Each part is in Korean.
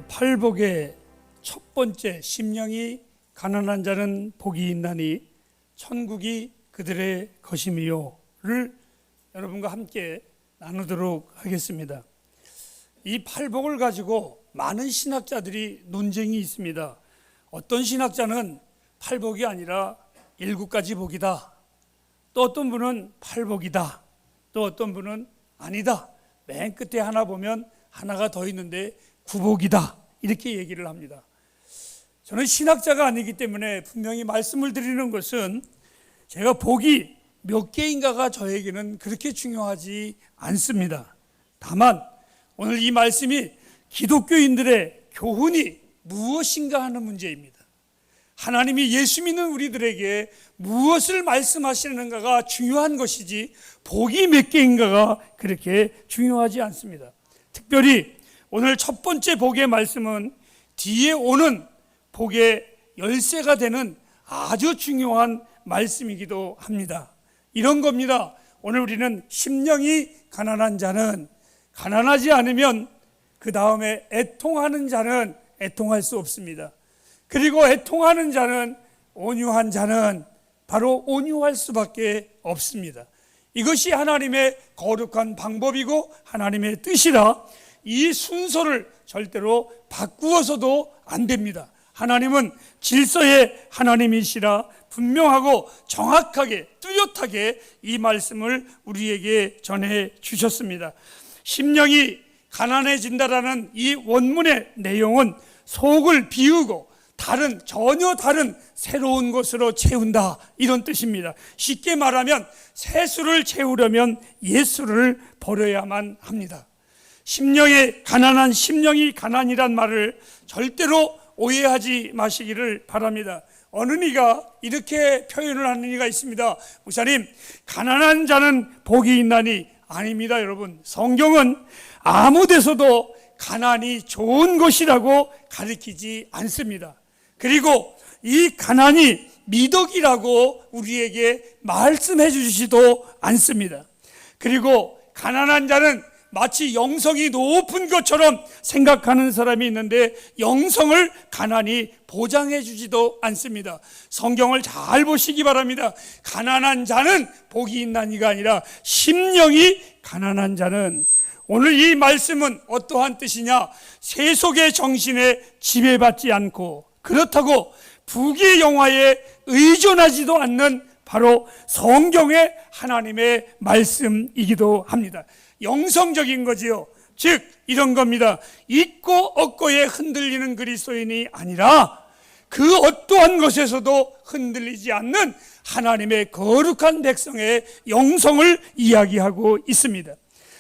팔복의 첫 번째 심령이 가난한 자는 복이 있나니 천국이 그들의 것임이요를 여러분과 함께 나누도록 하겠습니다. 이 팔복을 가지고 많은 신학자들이 논쟁이 있습니다. 어떤 신학자는 팔복이 아니라 7가지 복이다. 또 어떤 분은 팔복이다. 또 어떤 분은 아니다. 맨 끝에 하나 보면 하나가 더 있는데 구복이다. 이렇게 얘기를 합니다. 저는 신학자가 아니기 때문에 분명히 말씀을 드리는 것은 제가 복이 몇 개인가가 저에게는 그렇게 중요하지 않습니다. 다만 오늘 이 말씀이 기독교인들의 교훈이 무엇인가 하는 문제입니다. 하나님이 예수 믿는 우리들에게 무엇을 말씀하시는가가 중요한 것이지 복이 몇 개인가가 그렇게 중요하지 않습니다. 특별히 오늘 첫 번째 복의 말씀은 뒤에 오는 복의 열쇠가 되는 아주 중요한 말씀이기도 합니다. 이런 겁니다. 오늘 우리는 심령이 가난한 자는, 가난하지 않으면 그 다음에 애통하는 자는 애통할 수 없습니다. 그리고 애통하는 자는, 온유한 자는 바로 온유할 수밖에 없습니다. 이것이 하나님의 거룩한 방법이고 하나님의 뜻이라 이 순서를 절대로 바꾸어서도 안 됩니다. 하나님은 질서의 하나님이시라 분명하고 정확하게 뚜렷하게 이 말씀을 우리에게 전해 주셨습니다. 심령이 가난해진다라는 이 원문의 내용은 속을 비우고 전혀 다른 새로운 것으로 채운다, 이런 뜻입니다. 쉽게 말하면 새 술을 채우려면 옛 술을 버려야만 합니다. 가난한 심령이 가난이란 말을 절대로 오해하지 마시기를 바랍니다. 어느 이가 이렇게 표현을 하는 이가 있습니다. 목사님, 가난한 자는 복이 있나니? 아닙니다. 여러분, 성경은 아무 데서도 가난이 좋은 것이라고 가르치지 않습니다. 그리고 이 가난이 미덕이라고 우리에게 말씀해 주시지도 않습니다. 그리고 가난한 자는 마치 영성이 높은 것처럼 생각하는 사람이 있는데 영성을 가난이 보장해 주지도 않습니다. 성경을 잘 보시기 바랍니다. 가난한 자는 복이 있나니가 아니라 심령이 가난한 자는, 오늘 이 말씀은 어떠한 뜻이냐? 세속의 정신에 지배받지 않고 그렇다고 부귀의 영화에 의존하지도 않는 바로 성경의 하나님의 말씀이기도 합니다. 영성적인 거지요. 즉 이런 겁니다. 있고 없고에 흔들리는 그리스도인이 아니라 그 어떠한 것에서도 흔들리지 않는 하나님의 거룩한 백성의 영성을 이야기하고 있습니다.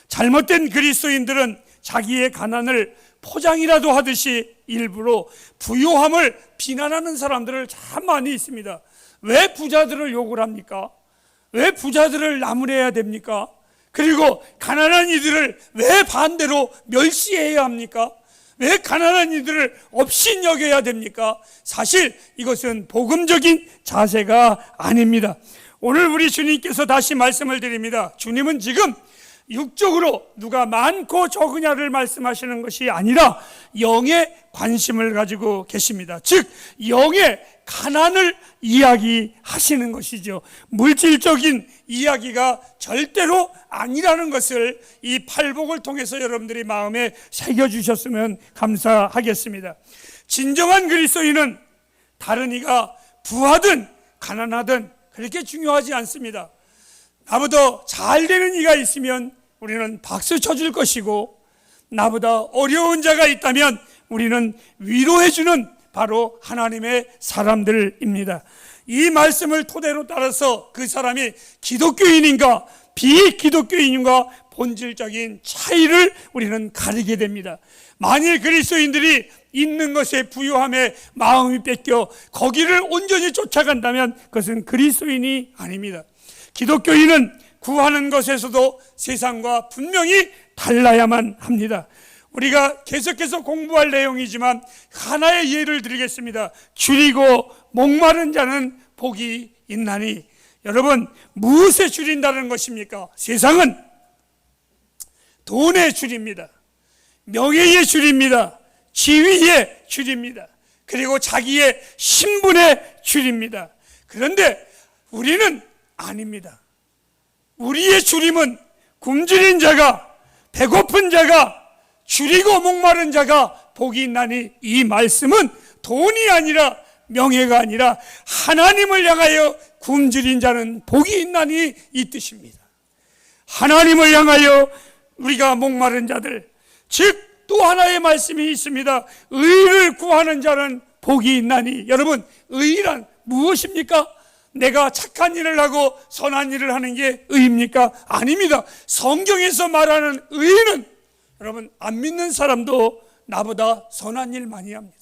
잘못된 그리스도인들은 자기의 가난을 포장이라도 하듯이 일부러 부요함을 비난하는 사람들을 참 많이 있습니다. 왜 부자들을 욕을 합니까? 왜 부자들을 나무래야 됩니까? 그리고 가난한 이들을 왜 반대로 멸시해야 합니까? 왜 가난한 이들을 업신여겨야 됩니까? 사실 이것은 복음적인 자세가 아닙니다. 오늘 우리 주님께서 다시 말씀을 드립니다. 주님은 지금 육적으로 누가 많고 적으냐를 말씀하시는 것이 아니라 영의 관심을 가지고 계십니다. 즉 영의 가난을 이야기하시는 것이죠. 물질적인 이야기가 절대로 아니라는 것을 이 팔복을 통해서 여러분들이 마음에 새겨주셨으면 감사하겠습니다. 진정한 그리스도인은 다른 이가 부하든 가난하든 그렇게 중요하지 않습니다. 나보다 잘 되는 이가 있으면 우리는 박수 쳐줄 것이고, 나보다 어려운 자가 있다면 우리는 위로해주는 바로 하나님의 사람들입니다. 이 말씀을 토대로 따라서 그 사람이 기독교인인가 비기독교인인가 본질적인 차이를 우리는 가리게 됩니다. 만일 그리스도인들이 있는 것에 부요함에 마음이 뺏겨 거기를 온전히 쫓아간다면 그것은 그리스도인이 아닙니다. 기독교인은 구하는 것에서도 세상과 분명히 달라야만 합니다. 우리가 계속해서 공부할 내용이지만 하나의 예를 드리겠습니다. 줄이고 목마른 자는 복이 있나니. 여러분, 무엇에 줄인다는 것입니까? 세상은 돈에 줄입니다. 명예에 줄입니다. 지위의 줄입니다. 그리고 자기의 신분의 줄입니다. 그런데 우리는 아닙니다. 우리의 줄임은 굶주린 자가, 배고픈 자가, 줄이고 목마른 자가 복이 있나니, 이 말씀은 돈이 아니라 명예가 아니라 하나님을 향하여 굶주린 자는 복이 있나니, 이 뜻입니다. 하나님을 향하여 우리가 목마른 자들, 즉 또 하나의 말씀이 있습니다. 의를 구하는 자는 복이 있나니. 여러분, 의란 무엇입니까? 내가 착한 일을 하고 선한 일을 하는 게 의입니까? 아닙니다. 성경에서 말하는 의는, 여러분, 안 믿는 사람도 나보다 선한 일 많이 합니다.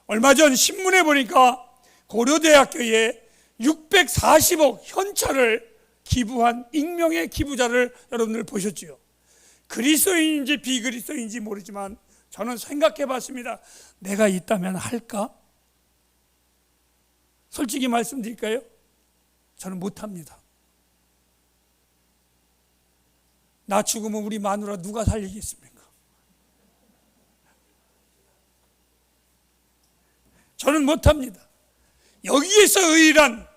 얼마 전 신문에 보니까 고려대학교에 640억 현찰을 기부한 익명의 기부자를 여러분들 보셨지요? 그리스도인인지 비그리스도인인지 모르지만 저는 생각해 봤습니다. 내가 있다면 할까? 솔직히 말씀드릴까요? 저는 못합니다. 나 죽으면 우리 마누라 누가 살리겠습니까? 저는 못합니다. 여기에서 의란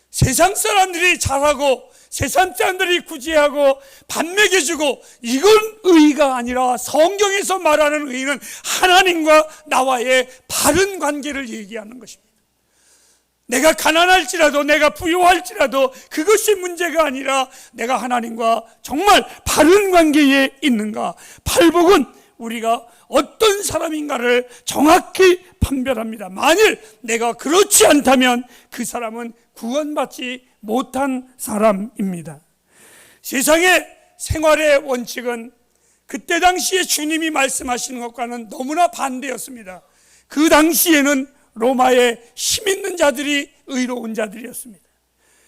세상 사람들이 잘하고 세상 사람들이 구제하고 밥 먹여주고, 이건 의가 아니라 성경에서 말하는 의는 하나님과 나와의 바른 관계를 얘기하는 것입니다. 내가 가난할지라도, 내가 부유할지라도 그것이 문제가 아니라 내가 하나님과 정말 바른 관계에 있는가. 팔복은 우리가 어떤 사람인가를 정확히 판별합니다. 만일 내가 그렇지 않다면 그 사람은 구원받지 못한 사람입니다. 세상의 생활의 원칙은 그때 당시에 주님이 말씀하시는 것과는 너무나 반대였습니다. 그 당시에는 로마의 힘 있는 자들이 의로운 자들이었습니다.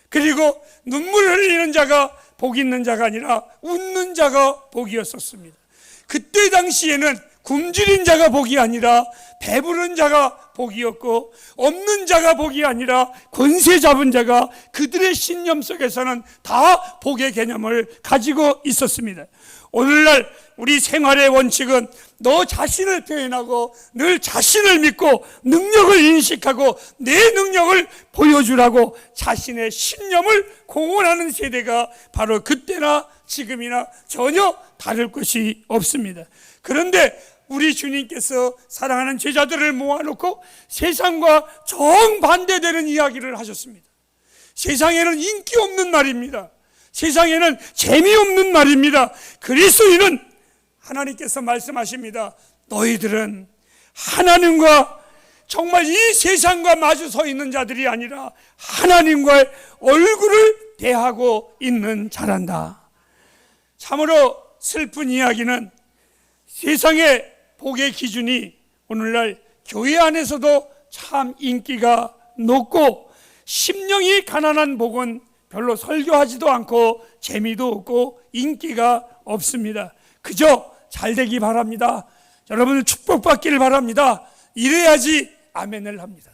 그리고 눈물을 흘리는 자가 복 있는 자가 아니라 웃는 자가 복이었었습니다. 그때 당시에는 굶주린 자가 복이 아니라 배부른 자가 복이었고, 없는 자가 복이 아니라 권세 잡은 자가, 그들의 신념 속에서는 다 복의 개념을 가지고 있었습니다. 오늘날 우리 생활의 원칙은 너 자신을 표현하고 늘 자신을 믿고 능력을 인식하고 내 능력을 보여주라고 자신의 신념을 공언하는 세대가 바로 그때나 지금이나 전혀 다를 것이 없습니다. 그런데 우리 주님께서 사랑하는 제자들을 모아놓고 세상과 정반대되는 이야기를 하셨습니다. 세상에는 인기 없는 말입니다. 세상에는 재미없는 말입니다. 그리스도인은 하나님께서 말씀하십니다. 너희들은 하나님과 정말 이 세상과 마주 서 있는 자들이 아니라 하나님과의 얼굴을 대하고 있는 자란다. 참으로 슬픈 이야기는 세상의 복의 기준이 오늘날 교회 안에서도 참 인기가 높고, 심령이 가난한 복은 별로 설교하지도 않고 재미도 없고 인기가 없습니다. 그저 잘 되기 바랍니다. 여러분을 축복받기를 바랍니다. 이래야지 아멘을 합니다.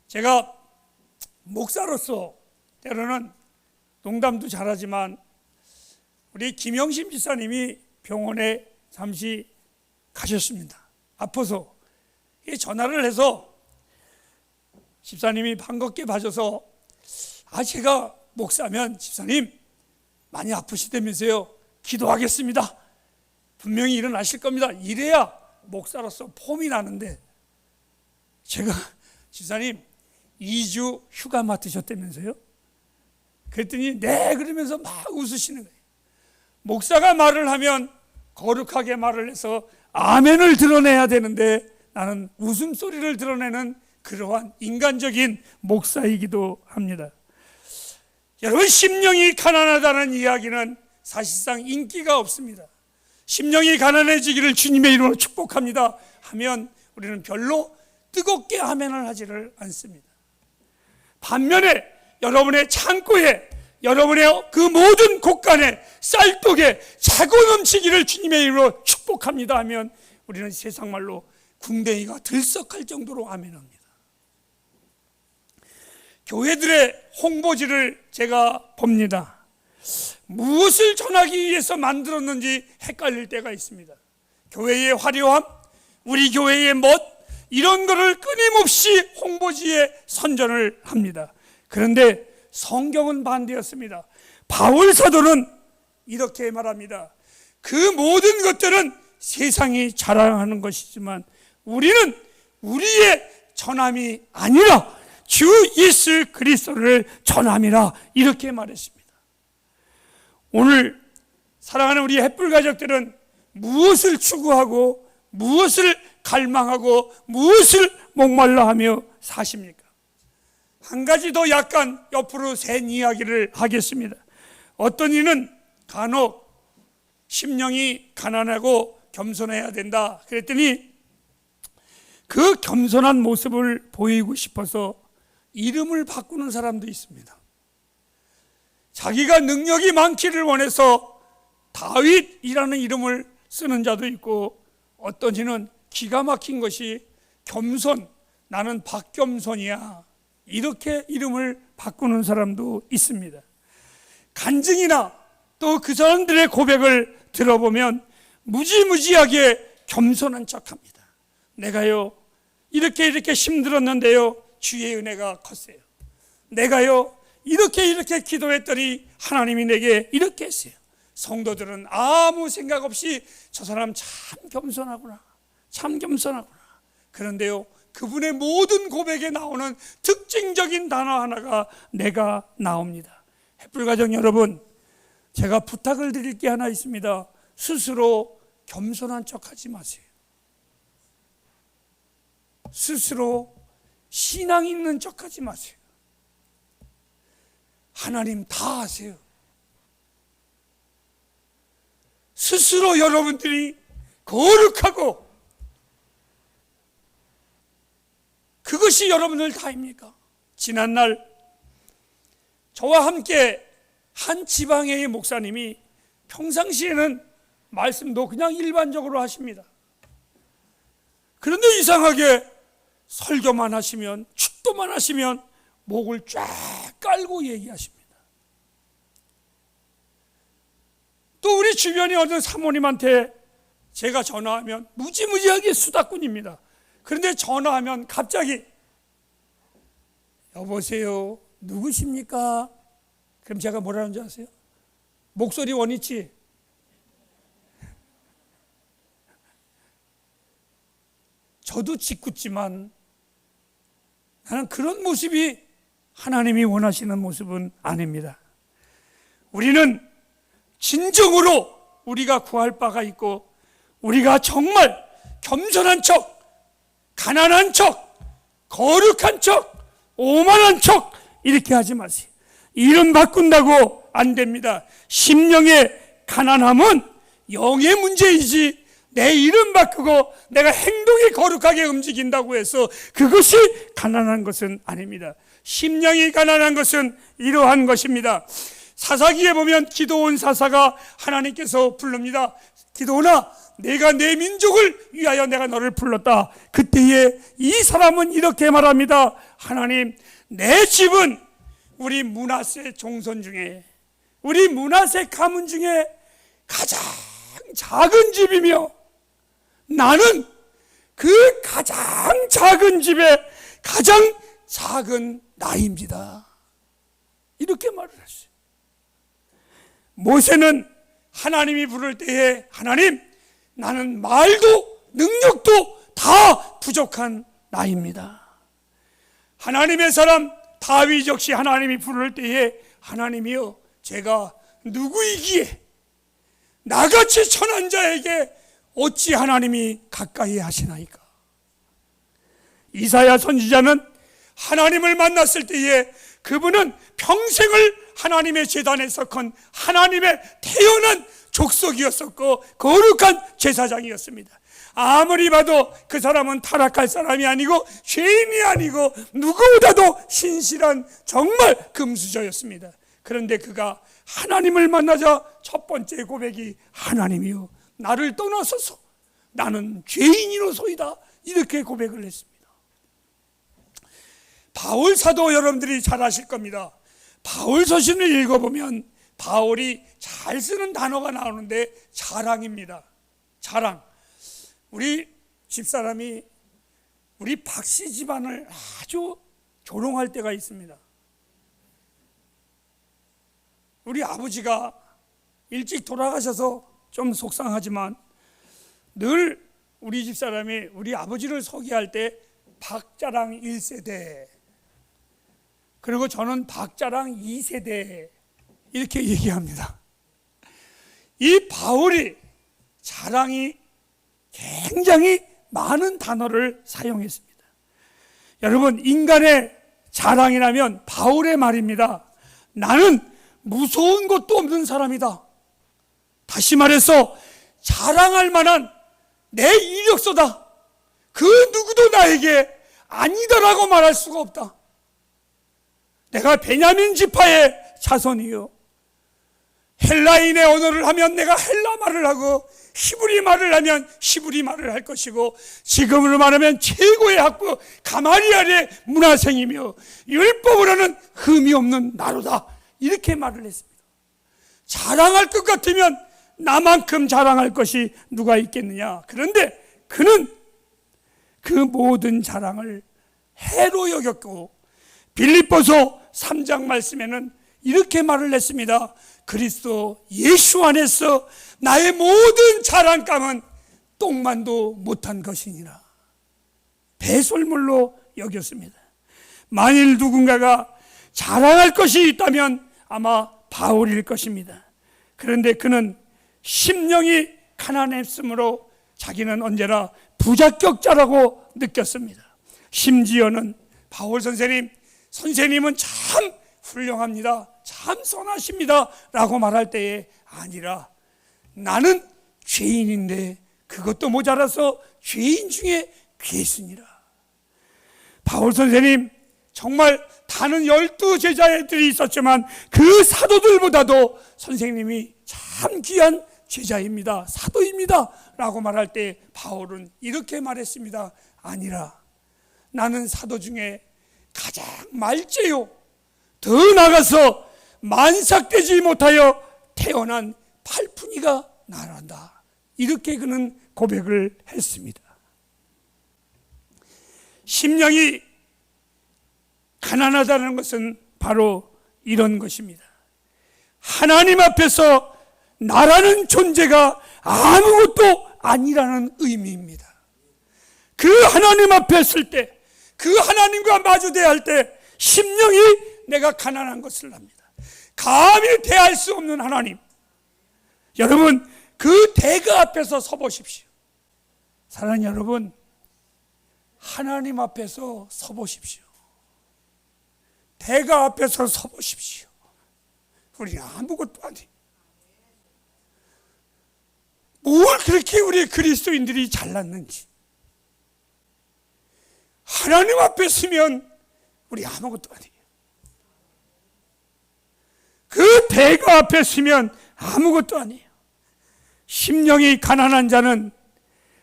제가 목사로서 때로는 농담도 잘하지만 우리 김영심 집사님이 병원에 잠시 가셨습니다. 아파서 전화를 해서 집사님이 반갑게 봐줘서, 제가 목사면 집사님 많이 아프시다면서요, 기도하겠습니다. 분명히 일어나실 겁니다. 이래야 목사로서 폼이 나는데, 제가 집사님 2주 휴가 맡으셨다면서요? 그랬더니 네 그러면서 막 웃으시는 거예요. 목사가 말을 하면 거룩하게 말을 해서 아멘을 드러내야 되는데 나는 웃음소리를 드러내는 그러한 인간적인 목사이기도 합니다. 여러분, 심령이 가난하다는 이야기는 사실상 인기가 없습니다. 심령이 가난해지기를 주님의 이름으로 축복합니다 하면 우리는 별로 뜨겁게 아멘을 하지를 않습니다. 반면에 여러분의 창고에, 여러분의 그 모든 곳간에 쌀떡에 차고 넘치기를 주님의 이름으로 축복합니다 하면 우리는 세상 말로 궁뎅이가 들썩할 정도로 아멘합니다. 교회들의 홍보지를 제가 봅니다. 무엇을 전하기 위해서 만들었는지 헷갈릴 때가 있습니다. 교회의 화려함, 우리 교회의 멋, 이런 거를 끊임없이 홍보지에 선전을 합니다. 그런데 성경은 반대였습니다. 바울 사도는 이렇게 말합니다. 그 모든 것들은 세상이 자랑하는 것이지만 우리는 우리의 전함이 아니라 주 예수 그리스도를 전함이라, 이렇게 말했습니다. 오늘 사랑하는 우리 햇불 가족들은 무엇을 추구하고 무엇을 갈망하고 무엇을 목말라 하며 사십니까? 한 가지 더 약간 옆으로 센 이야기를 하겠습니다. 어떤 이는 간혹 심령이 가난하고 겸손해야 된다 그랬더니 그 겸손한 모습을 보이고 싶어서 이름을 바꾸는 사람도 있습니다. 자기가 능력이 많기를 원해서 다윗이라는 이름을 쓰는 자도 있고, 어떤 이는 기가 막힌 것이 겸손, 나는 박겸손이야, 이렇게 이름을 바꾸는 사람도 있습니다. 간증이나 또 그 사람들의 고백을 들어보면 무지무지하게 겸손한 척합니다. 내가요 이렇게 힘들었는데요 주의 은혜가 컸어요. 내가요 이렇게 기도했더니 하나님이 내게 이렇게 했어요. 성도들은 아무 생각 없이 저 사람 참 겸손하구나, 참 겸손하구나. 그런데요 그분의 모든 고백에 나오는 특징적인 단어 하나가 내가 나옵니다. 햇불가정 여러분, 제가 부탁을 드릴 게 하나 있습니다. 스스로 겸손한 척하지 마세요. 스스로 신앙 있는 척하지 마세요. 하나님 다 아세요. 스스로 여러분들이 거룩하고 그것이 여러분들 다입니까? 지난날 저와 함께 한 지방의 목사님이 평상시에는 말씀도 그냥 일반적으로 하십니다. 그런데 이상하게 설교만 하시면, 축도만 하시면 목을 쫙 깔고 얘기하십니다. 또 우리 주변에 어떤 사모님한테 제가 전화하면 무지무지하게 수다꾼입니다. 그런데 전화하면 갑자기 여보세요 누구십니까? 그럼 제가 뭐라는 줄 아세요? 목소리 원위치. 저도 짓궂지만 나는 그런 모습이 하나님이 원하시는 모습은 아닙니다. 우리는 진정으로 우리가 구할 바가 있고, 우리가 정말 겸손한 척, 가난한 척, 거룩한 척, 오만한 척 이렇게 하지 마세요. 이름 바꾼다고 안 됩니다. 심령의 가난함은 영의 문제이지, 내 이름 바꾸고 내가 행동이 거룩하게 움직인다고 해서 그것이 가난한 것은 아닙니다. 심령이 가난한 것은 이러한 것입니다. 사사기에 보면 기드온 사사가 하나님께서 부릅니다. 기드온아, 내가 내 민족을 위하여 내가 너를 불렀다. 그때에 이 사람은 이렇게 말합니다. 하나님, 내 집은 우리 므낫세 종손 중에, 우리 므낫세 가문 중에 가장 작은 집이며 나는 그 가장 작은 집에 가장 작은 나입니다. 이렇게 말을 했어요. 모세는 하나님이 부를 때에 하나님, 나는 말도 능력도 다 부족한 나입니다. 하나님의 사람 다윗 역시 하나님이 부를 때에 하나님이여, 제가 누구이기에 나같이 천한 자에게 어찌 하나님이 가까이 하시나이까? 이사야 선지자는 하나님을 만났을 때에 그분은 평생을 하나님의 제단에서 건 하나님의 태어난 족속이었었고 거룩한 제사장이었습니다. 아무리 봐도 그 사람은 타락할 사람이 아니고 죄인이 아니고 누구보다도 신실한 정말 금수저였습니다. 그런데 그가 하나님을 만나자 첫 번째 고백이 하나님이여, 나를 떠나소서, 나는 죄인이로소이다, 이렇게 고백을 했습니다. 바울 사도 여러분들이 잘 아실 겁니다. 바울 서신을 읽어보면 바울이 잘 쓰는 단어가 나오는데 자랑입니다. 자랑. 우리 집사람이 우리 박씨 집안을 아주 조롱할 때가 있습니다. 우리 아버지가 일찍 돌아가셔서 좀 속상하지만 늘 우리 집사람이 우리 아버지를 소개할 때 박자랑 1세대, 그리고 저는 박자랑 2세대 이렇게 얘기합니다. 이 바울이 자랑이 굉장히 많은 단어를 사용했습니다. 여러분, 인간의 자랑이라면 바울의 말입니다. 나는 무서운 것도 없는 사람이다. 다시 말해서 자랑할 만한 내 이력서다. 그 누구도 나에게 아니다라고 말할 수가 없다. 내가 베냐민 지파의 자손이요, 헬라인의 언어를 하면 내가 헬라 말을 하고 히브리 말을 하면 히브리 말을 할 것이고, 지금으로 말하면 최고의 학부 가말리엘의 문화생이며 율법으로는 흠이 없는 나로다, 이렇게 말을 했습니다. 자랑할 것 같으면 나만큼 자랑할 것이 누가 있겠느냐. 그런데 그는 그 모든 자랑을 해로 여겼고, 빌립보서 3장 말씀에는 이렇게 말을 했습니다. 그리스도 예수 안에서 나의 모든 자랑감은 똥만도 못한 것이니라. 배설물로 여겼습니다. 만일 누군가가 자랑할 것이 있다면 아마 바울일 것입니다. 그런데 그는 심령이 가난했으므로 자기는 언제나 부자격자라고 느꼈습니다. 심지어는 바울 선생님은 참 훌륭합니다, 참 선하십니다 라고 말할 때에 아니라 나는 죄인인데 그것도 모자라서 죄인 중에 괴순이라. 바울 선생님 정말 다른 12제자들이 있었지만 그 사도들보다도 선생님이 참 귀한 제자입니다, 사도입니다 라고 말할 때 바울은 이렇게 말했습니다. 아니라 나는 사도 중에 가장 말째요, 더 나아가서 만삭되지 못하여 태어난 팔푼이가 나란다, 이렇게 그는 고백을 했습니다. 심령이 가난하다는 것은 바로 이런 것입니다. 하나님 앞에서 나라는 존재가 아무것도 아니라는 의미입니다. 그 하나님 앞에 설 때, 그 하나님과 마주대할 할 때 심령이 내가 가난한 것을 압니다. 감히 대할 수 없는 하나님, 여러분 그 대가 앞에서 서보십시오. 사랑하는 여러분, 하나님 앞에서 서보십시오. 대가 앞에서 서보십시오. 우리는 아무것도 아니. 뭘 그렇게 우리 그리스도인들이 잘났는지. 하나님 앞에 서면 우리 아무것도 아니에요. 그 대가 앞에 서면 아무것도 아니에요. 심령이 가난한 자는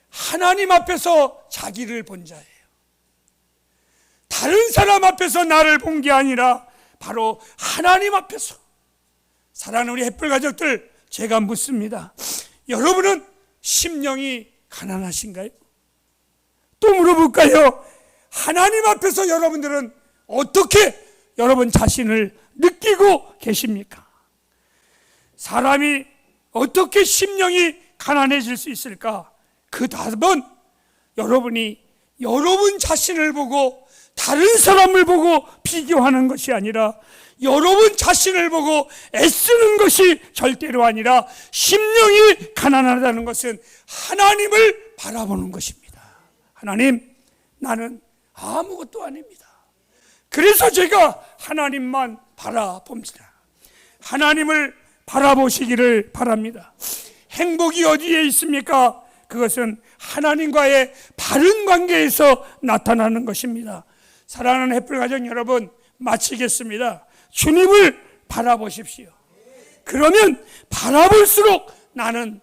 하나님 앞에서 자기를 본 자예요. 다른 사람 앞에서 나를 본 게 아니라 바로 하나님 앞에서. 사랑하는 우리 햇불 가족들, 제가 묻습니다. 여러분은 심령이 가난하신가요? 또 물어볼까요? 하나님 앞에서 여러분들은 어떻게 여러분 자신을 느끼고 계십니까? 사람이 어떻게 심령이 가난해질 수 있을까? 그 답은 여러분이 여러분 자신을 보고 다른 사람을 보고 비교하는 것이 아니라 여러분 자신을 보고 애쓰는 것이 절대로 아니라, 심령이 가난하다는 것은 하나님을 바라보는 것입니다. 하나님, 나는 아무것도 아닙니다. 그래서 제가 하나님만 바라봅니다. 하나님을 바라보시기를 바랍니다. 행복이 어디에 있습니까? 그것은 하나님과의 바른 관계에서 나타나는 것입니다. 사랑하는 햇불 가족 여러분, 마치겠습니다. 주님을 바라보십시오. 그러면 바라볼수록 나는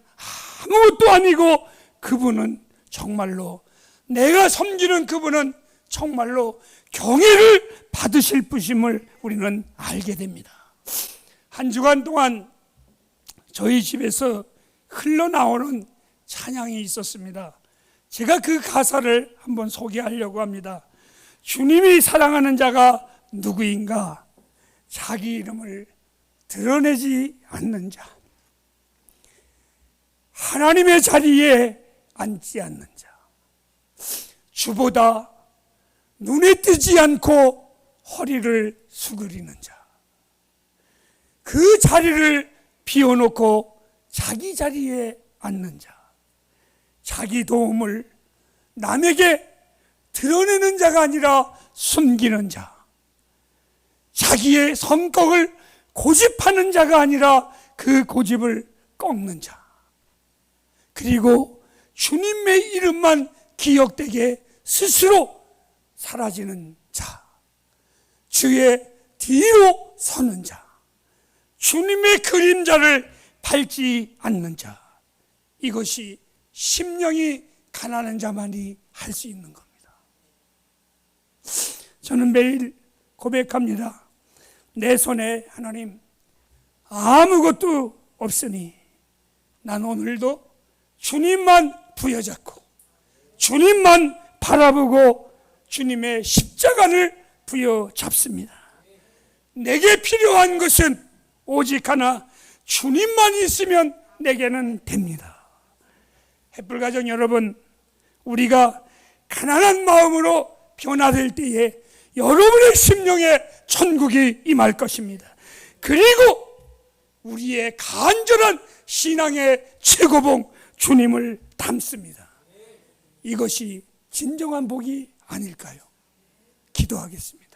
아무것도 아니고 그분은 정말로, 내가 섬기는 그분은 정말로 경애를 받으실 분임을 우리는 알게 됩니다. 한 주간 동안 저희 집에서 흘러나오는 찬양이 있었습니다. 제가 그 가사를 한번 소개하려고 합니다. 주님이 사랑하는 자가 누구인가? 자기 이름을 드러내지 않는 자, 하나님의 자리에 앉지 않는 자, 주보다 눈에 띄지 않고 허리를 수그리는 자, 그 자리를 비워놓고 자기 자리에 앉는 자, 자기 도움을 남에게 드러내는 자가 아니라 숨기는 자, 자기의 성격을 고집하는 자가 아니라 그 고집을 꺾는 자, 그리고 주님의 이름만 기억되게 스스로 사라지는 자, 주의 뒤로 서는 자, 주님의 그림자를 밟지 않는 자, 이것이 심령이 가난한 자만이 할 수 있는 겁니다. 저는 매일 고백합니다. 내 손에 하나님 아무것도 없으니 난 오늘도 주님만 부여잡고 주님만 바라보고 주님의 십자가를 부여잡습니다. 내게 필요한 것은 오직 하나, 주님만 있으면 내게는 됩니다. 햇불가정 여러분, 우리가 가난한 마음으로 변화될 때에 여러분의 심령에 천국이 임할 것입니다. 그리고 우리의 간절한 신앙의 최고봉 주님을 닮습니다. 이것이 진정한 복이 아닐까요? 기도하겠습니다.